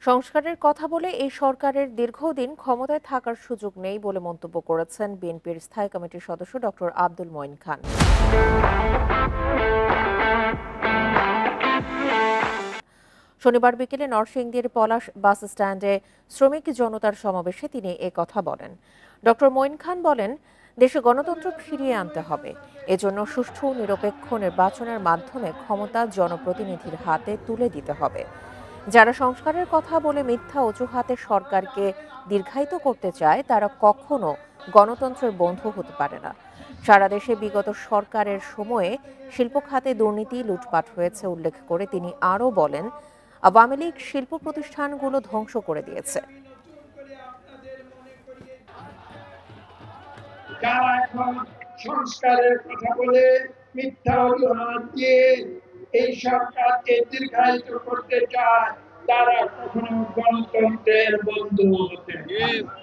সংস্কারের কথা বলে এই সরকারের দীর্ঘদিন ক্ষমতায় থাকার সুযোগ নেই বলে মন্তব্য করেছেন বিএনপির স্থায়ী কমিটির সদস্য ডক্টর আব্দুল মঈন খান। শনিবার বিকেলে নরসিংদীর পলাশ বাস স্ট্যান্ডে শ্রমিক জনতার সমাবেশে তিনি কথা বলেন। ডক্টর মঈন খান বলেন, দেশে গণতন্ত্র ফিরিয়ে আনতে হবে। এজন্য সুষ্ঠু নিরপেক্ষ নির্বাচনের মাধ্যমে ক্ষমতা জনপ্রতিনিধির হাতে তুলে দিতে হবে। যারা সংস্কারের কথা বলে মিথ্যা অজুহাতে সরকারকে দীর্ঘায়িত করতে চায় তারা কখনো গণতন্ত্রের বন্ধু হতে পারে না। সারা দেশে বিগত সরকারের সময়ে শিল্প খাতে দুর্নীতি লুটপাট হয়েছে উল্লেখ করে তিনি আরও বলেন, আওয়ামী লীগ শিল্প প্রতিষ্ঠানগুলো ধ্বংস করে দিয়েছে। যারা এখন সংস্কারের কথা বলে মিথ্যা অজুহাত দিয়ে এই সরকারকে দীর্ঘায়িত করতে চায় তারা কখনো গণতন্ত্রের বন্ধু হতে পারে না।